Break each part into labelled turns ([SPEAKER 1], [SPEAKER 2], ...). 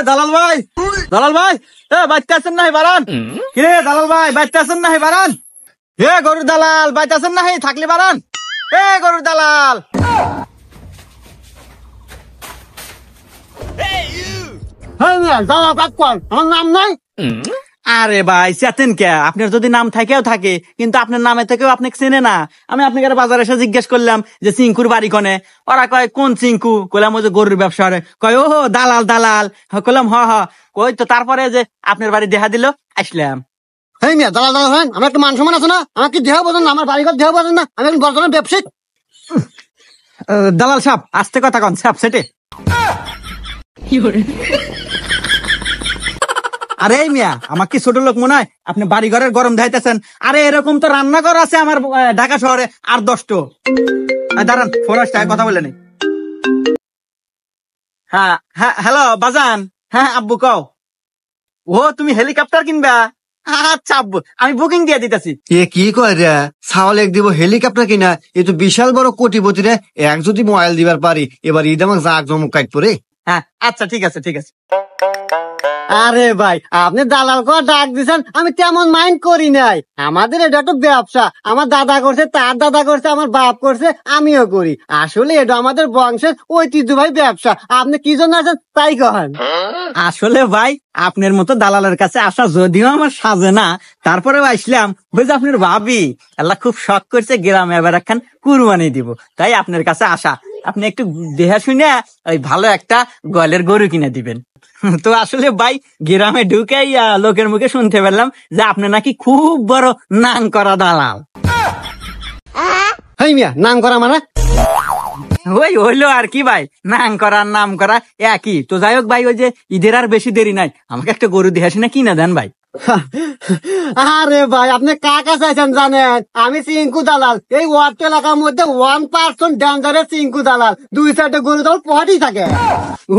[SPEAKER 1] দালাল ভাই, দালাল ভাই, বাচ্চা আছেন নাহি বারান? কে দালাল ভাই, বাচ্চা আছেন নাহি বারান? গরুর দালাল, বাচ্চা আছেন নাহি? থাকলে বারান। গরুর দালাল।
[SPEAKER 2] আমার নাম নাই।
[SPEAKER 1] আরে ভাই চেতেন কে? আপনার যদি নাম থাকেও থাকে, কিন্তু আপনার নামে থেকেও আপনাকে চেনে না। আমি আপনাকে বাজারে এসে জিজ্ঞেস করলাম যে চিঙ্কুর বাড়ি কোনে? ওরা কয় কোন চিঙ্কু? কইলাম ওই যে গরুর ব্যবসা করে। কয় ও দালাল দালাল। কইলাম হ হ। কই তো তারপরে যে আপনার বাড়ি দেখা দিল, আসলাম।
[SPEAKER 2] হ্যাঁ মিয়া, দালাল দালাল হয়, আমার একটা মান সম্মান আছে না? আমার কি দেহ বোঝেন না? আমার বাড়ি ঘর দেহ বোঝেন না? আমি এখন বর্তমান ব্যবসায়িক।
[SPEAKER 1] দালাল সাহেব আস্তে কথা কন, সাহেব সেটে। আরে মিয়া, আমার কি ছোট লোক মনে হয়? আপনি বাড়ি ঘরের গরম দেখাইতেছেন। আরে এরকম তো রান্নাঘর আছে আমার ঢাকা শহরে আর 10টো। দাঁড়ান, ফোন আসছে, কথা বলে নেই। হ্যাঁ হ্যাঁ, হ্যালো বাজান। হ্যাঁ আব্বু কও। ও তুমি হেলিকপ্টার কিনবা? আচ্ছা আব্বু, আমি বুকিং দিয়ে দিতেছি।
[SPEAKER 3] এ কি কয় রে? ছাওয়াল এক দিব হেলিকপ্টার কিনা? এ তো বিশাল বড় কোটিপতি রে। এক যদি মোবাইল দিবার পারি, এবার ঈদ আমাকে জাগ জমক কাট পরে।
[SPEAKER 1] হ্যাঁ আচ্ছা ঠিক আছে ঠিক আছে।
[SPEAKER 2] আরে ভাই, আপনি দালাল করে ডাক দিচ্ছেন, আমি তেমন মাইন্ড করি নাই। আমাদের এটা তো ব্যবসা। আমার দাদা করছে, তার দাদা করছে, আমার বাপ করছে, আমিও করি। আসলে এটা আমাদের বংশের ঐতিহ্যবাহী ব্যবসা। আপনি কি জন্য আছেন তাই কহেন।
[SPEAKER 1] আসলে ভাই আপনার মতো দালালের কাছে আসা যদিও আমার সাজে না, তারপরেও আসলাম। ওই যে আপনার ভাবি আল্লাহ খুব শখ করছে গ্রামে এবার একখান কুরবানি দিব, তাই আপনার কাছে আসা। আপনি একটু দেহা শুনে ওই ভালো একটা গলের গরু কিনে দিবেন। তো আসলে ভাই গ্রামে ঢুকেই লোকের মুখে শুনতে পেলাম যে আপনি নাকি খুব বড় নাং করা দালাল।
[SPEAKER 2] হ্যাঁ মিয়া, নাম করা মানে?
[SPEAKER 1] ওই হইলো আর কি ভাই, নাং করা নাম করা একই তো। যাই হোক ভাই, ওই যে ঈদের আর বেশি দেরি নাই, আমাকে একটা গরু দেহা শুনে কিনে দেন ভাই।
[SPEAKER 2] আরে ভাই, আপনি কাকা চাইছেন জানেন? আমি চিঙ্কু দালাল। এই ওয়ার্ড এলাকার মধ্যে 1% ডেঞ্জারের চিঙ্কু দালাল। 2-4টা গরু দল পহাটেই থাকে।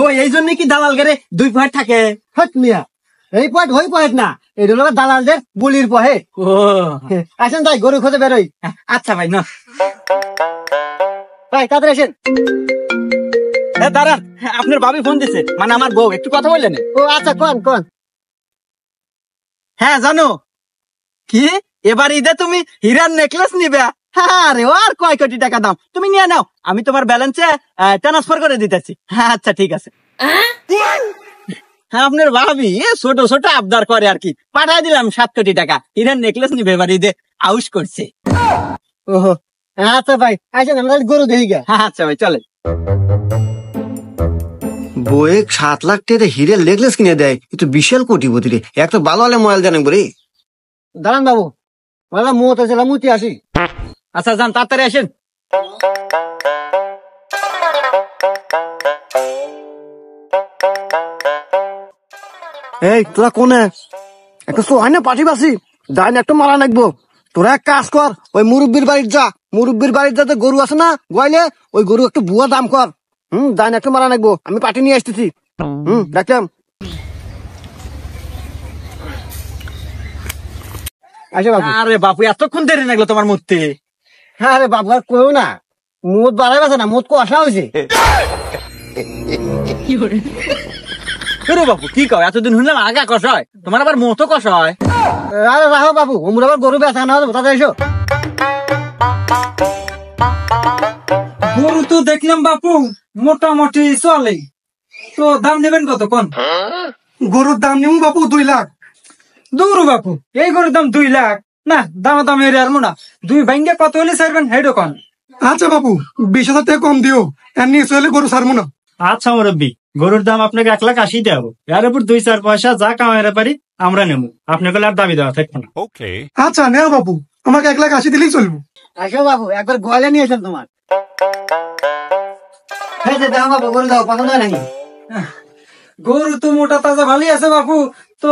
[SPEAKER 1] ও এই জন্য কি দালাল গেরে 2 পয়েন্ট থাকে?
[SPEAKER 2] হট মিয়া, এই পয়েন্ট ওই পয়েন্ট না, এটা হলো দালালদের বলির পহে।
[SPEAKER 1] ও
[SPEAKER 2] আসেন তাই গরু খোঁজে বেরোই।
[SPEAKER 1] আচ্ছা ভাই না
[SPEAKER 2] ভাই তাড়াতাড়ি আসেন।
[SPEAKER 1] দাঁড়ান, আপনার ভাবি ফোন দিছে, মানে আমার বউ, একটু কথা বললেন।
[SPEAKER 2] ও আচ্ছা, কোন কোন।
[SPEAKER 1] হ্যাঁ জানো কি, এবার ঈদে তুমি হীরার নেকলেস নিবে? হ্যাঁ রে, আর কয় কোটি টাকা দাম, তুমি নিয়ে নাও, আমি তোমার ব্যালেন্সে ট্রান্সফার করে দিতেছি। হ্যাঁ আচ্ছা ঠিক আছে। হ্যাঁ আপনার ভাবি ছোট ছোট আবদার করে আর কি, পাঠাই দিলাম 7 কোটি টাকা। হীরার নেকলেস নিবে এবার ঈদে, আউশ করছে।
[SPEAKER 2] ওহো আচ্ছা ভাই, আসেন আমরা গরু দেখি গে।
[SPEAKER 1] হ্যাঁ আচ্ছা ভাই চলে।
[SPEAKER 3] বয়ে 7 লাখ টাকা হিরের নেকলেস কিনে দেয়, এ তো বিশাল কোটিপতি রে। একটা ভালো হলে মোবাইল জানেন বলে।
[SPEAKER 2] দাঁড়ান বাবু, বলা মুহূর্তে ছিলাম, মুতি আসি।
[SPEAKER 1] আচ্ছা যান, তাড়াতাড়ি আসেন।
[SPEAKER 2] এই তোরা কোনে? একটা সোহাই না পাঠি বাসি, দাইন একটা মারা নাকবো। তোরা এক কাজ কর, ওই মুরব্বীর বাড়ির যা। মুরব্বীর বাড়ির যাতে গরু আছে না গোয়াইলে, ওই গরু একটু বুয়া দাম কর। দাইন একটা মারা নাকবো, আমি পাঠি নিয়ে আসতেছি। রাখলাম। আচ্ছা বাবু।
[SPEAKER 1] আরে বাপু, এতক্ষণ দেরি লাগলো তোমার মূর্তি?
[SPEAKER 2] হ্যাঁ রে বাবু, আর কইও না, মুদ বাড়াই বাসে না, মুদ কষা হয়েছে।
[SPEAKER 1] বাপু কি কও, এতদিন শুনলাম আগা কষ হয়, তোমার আবার মতো কষ হয়?
[SPEAKER 2] আরে রাখো বাবু, ওমরা আবার গরু বেচা না, তাতে এসো।
[SPEAKER 4] গরু তো দেখলাম বাপু মোটামুটি চলে, তো দাম নেবেন কত কোন?
[SPEAKER 2] গরুর দাম নিব বাবু 2 লাখ।
[SPEAKER 4] দূর বাপু, এই গরুর দাম 2 লাখ? না, দাম দাম এর আর মোনা 2 ভাঙ্গে কত হলে ছাড়বেন হেডো কোন?
[SPEAKER 5] আচ্ছা বাবু, 20,000 টাকা কম দিও, এর নিয়ে চলে গরু ছাড়বো না।
[SPEAKER 6] আচ্ছা মুরব্বী, গরুর দাম আপনাকে 1,80,000 দেবো, এর উপর 2-4 পয়সা যা কামাইতে পারি আমরা নেবো, আপনাকে আর দাবি দেওয়া থাকবে না।
[SPEAKER 5] আচ্ছা নেও বাবু, আমাকে 1,80,000 দিলেই চলবো।
[SPEAKER 2] আসো বাবু, একবার গোয়ালে নিয়েছেন তোমার। হ্যাঁ দাও বাবু, গরু দাও, পছন্দ হয় নাকি?
[SPEAKER 4] গরু তো মোটা তাজা ভালোই আছে বাপু, তো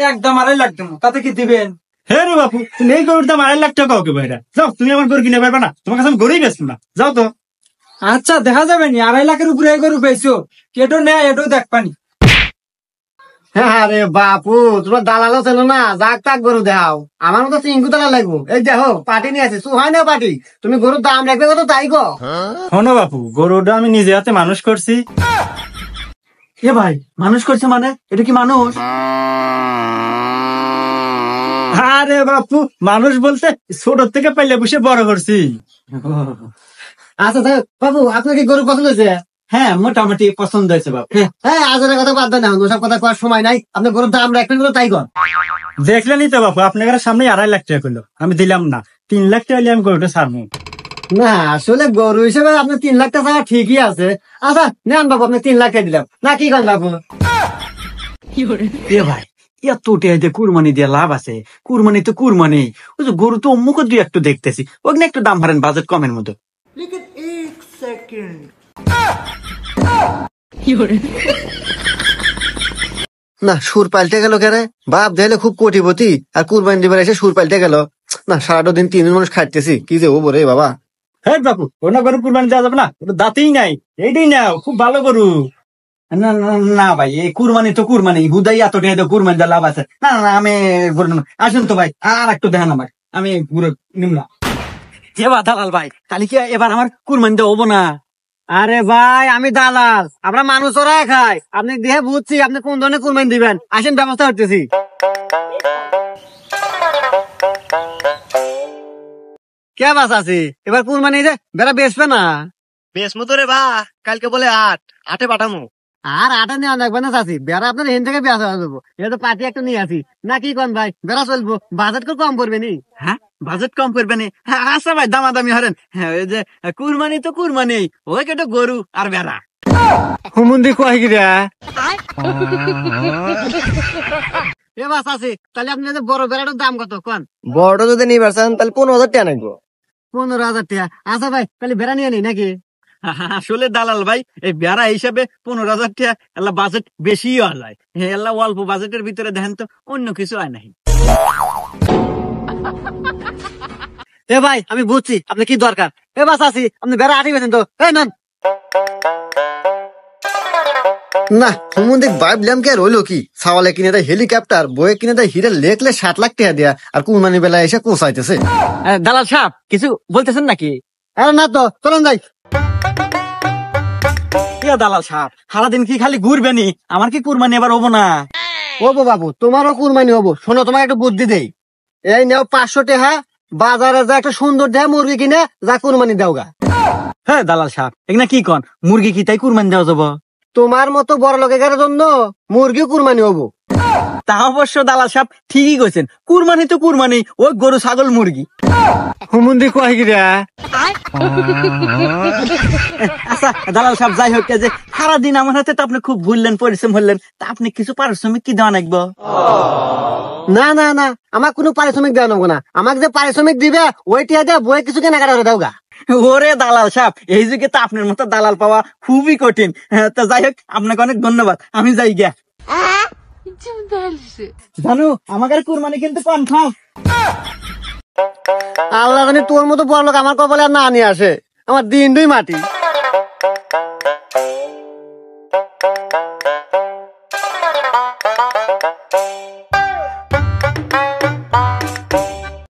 [SPEAKER 4] একদম 2.5 লাখ দেবো, তাতে কি দিবেন?
[SPEAKER 6] হ্যাঁ রে বাপু, তুমি এই গরুর দাম 2.5 লাখ টাকা কাউকে বাইরা যাও, তুমি আমার গরু কিনে পারবে না, তোমার কাছে আমি গরুই বেচবো না, যাও তো।
[SPEAKER 4] আচ্ছা দেখা যাবে নি, 2.5 লাখের উপরে এই গরু পেয়েছো, কেটো নেয় এটাও দেখ পানি।
[SPEAKER 2] হ্যাঁ রে বাপু, তোমার দালালও ছিল না, যাক তাক গরু দাও। আমার মতো চিঙ্কু দালাল লাগবো। এই দেখো পাটি নিয়ে আছে, সুহাই না পাটি, তুমি গরুর দাম রাখবে কত তাই গো।
[SPEAKER 6] শোনো বাপু, গরুটা আমি নিজে হাতে মানুষ করছি।
[SPEAKER 1] এ ভাই মানুষ করছে মানে এটা কি মানুষ?
[SPEAKER 6] আরে বাপু, মানুষ বলতে ছোট থেকে পাইলে বসে বড় করছি।
[SPEAKER 2] আচ্ছা বাবু, আপনার কি গরু পছন্দ হয়েছে?
[SPEAKER 1] হ্যাঁ মোটামুটি পছন্দ হয়েছে বাবু।
[SPEAKER 2] হ্যাঁ, আজের কথা বাদ দেন, ওসব কথা করার সময় নাই। আপনার গরুর দাম রাখবেন বলে তাই কর।
[SPEAKER 6] দেখলেনই তো বাপু, আপনার সামনে 2.5 লাখ টাকা করলো, আমি দিলাম না। 3 লাখ টাকা হলে আমি গরুটা ছাড়বো।
[SPEAKER 2] না আসলে গরু হিসেবে আপনার 3 লাখ টাকা ঠিকই আছে। আচ্ছা নেন বাবু, আপনি 3 লাখ টাকা দিলাম না, কি করেন বাবু?
[SPEAKER 1] এ ভাই এত টেহাইতে কুরবানি দিয়ে লাভ আছে? কুরবানি তো কুরবানি, ওই যে গরু তো অম্মুখ দুই একটু দেখতেছি, ওখানে একটু দাম হারেন বাজেট কমের মতো।
[SPEAKER 3] না সুর পাল্টে গেল কেরে, বাপ দেখলে খুব কোটিপতি আর কুরবানি দিবার এসে সুর পাল্টে গেল। না সারাটা দিন 3 মানুষ খাইতেছি, কি যে ও রে বাবা।
[SPEAKER 6] হ্যাঁ বাপু, ওনা গরু কুরবানি দেওয়া যাবে না, ওটা দাঁতেই নাই। এইটাই নাও, খুব ভালো গরু।
[SPEAKER 1] না না না ভাই, এই কুরবানি তো কুরবানি, হুদাই এত টেহাইতে কুরবানি দিয়ে লাভ আছে? না না আমি গরু নেব না। আসেন তো ভাই, আর একটু দেখেন আমার, আমি গরু নিম না। যে বা দালাল ভাই, তাহলে কি এবার আমার কুরবানি দেওয়া হবো না?
[SPEAKER 2] আরে ভাই, আমি দালাল, আমরা মানুষ ওরাই খাই। আপনি দেখে বুঝছি আপনি কোন ধরনের কুরবানি দিবেন। আসেন, ব্যবস্থা করতেছি। কে বাস আছি এবার কুরবানি যে বেড়া বেচবে না?
[SPEAKER 3] বেশ মতো রে বা, কালকে বলে 8 পাঠামো।
[SPEAKER 2] আর আটা নেওয়া লাগবে না চাষি, বেড়া আপনার এখান থেকে বেচা হয়ে যাবো। এটা তো পার্টি একটা নিয়ে আসি না, কি কন ভাই? বেড়া চলবো, বাজেট করে কম করবে নি?
[SPEAKER 1] হ্যাঁ বাজেট কম করবে না? হ্যাঁ, আচ্ছা ভাই দামাদামি হরেন। হ্যাঁ ওই যে কুরবানি তো কুরবানি, ওই কেটে গরু আর বেড়া।
[SPEAKER 2] হুমুন্দি কয় গিরা এ বাস আছে। তাহলে আপনি যে বড় বেড়াটার দাম কত কন?
[SPEAKER 3] বড়টা যদি নিবার চান তাহলে 15,000 টাকা নাকবো।
[SPEAKER 2] 15,000 টাকা। আচ্ছা ভাই, তাহলে বেড়া নিয়ে নি নাকি?
[SPEAKER 1] আসলে দালাল ভাই, এই বেড়া হিসাবে 15,000 টাকা এলা বাজেট বেশি হয় যায়। এলা অল্প বাজেটের ভিতরে দেখেন তো অন্য কিছু হয় নাই।
[SPEAKER 2] এ ভাই আমি বুঝছি আপনি কি দরকার। এ বাস আছি, আপনি বেড়া আটি বেছেন তো। এই নন।
[SPEAKER 3] না হুমুন্দি ভাবলাম কি আর হইলো কি, সাওয়ালে কিনে দেয় হেলিকপ্টার, বয়ে কিনে দেয় হিরে লেখলে 7 লাখ টাকা দেয়া, আর কুরবানি বেলা এসে কোসাইতেছে।
[SPEAKER 1] দালাল সাহেব কিছু বলতেছেন নাকি?
[SPEAKER 2] আরে না তো, চলেন যাই।
[SPEAKER 1] ইয়া দালাল সাহেব, সারাদিন কি খালি ঘুরবেনি? আমার কি কুরবানি এবার হবো না?
[SPEAKER 2] ও বাবু, তোমারও কুরবানি হবো। শোনো, তোমাকে একটা বুদ্ধি দেই। এই নেও 500 টাকা, বাজারে যা একটা সুন্দর দেহ মুরগি কিনে যা কুরবানি দাও গা।
[SPEAKER 1] হ্যাঁ দালাল সাহেব, এখানে কি কন, মুরগি কি তাই কুরবানি দেওয়া যাবো?
[SPEAKER 2] তোমার মতো বড় লোকের জন্য মুরগিও কুরবানি হবো।
[SPEAKER 1] তা অবশ্য দালাল সাহেব ঠিকই কইছেন, কুরবানি তো কুরবানি, ওই গরু ছাগল মুরগি।
[SPEAKER 2] হুমুন্দি কয় গিরা
[SPEAKER 1] আচ্ছা দালাল সাহেব, যাই হোক, যে সারাদিন আমার হাতে তো আপনি খুব ভুললেন, পরিশ্রম হলেন, তা আপনি কিছু পারিশ্রমিক কি দেওয়া লাগবো?
[SPEAKER 2] না না না, আমার কোনো পারিশ্রমিক দেওয়া নেবো না। আমাকে যে পারিশ্রমিক দিবে ওই টিয়া দিয়ে বই কিছু কেনাকাটা করে দাও গা।
[SPEAKER 1] ওরে দালাল সাহেব, এই যুগে তো আপনার মতো দালাল পাওয়া খুবই কঠিন। তা যাই হোক, আপনাকে অনেক ধন্যবাদ, আমি যাই গিয়া। জানো আমাদের কুরবানি কিন্তু কনফার্ম।
[SPEAKER 2] আল্লাহ জানি তোর মতো বড় লোক আমার কপালে আর না নিয়ে আসে। আমার দিন দুই মাটি।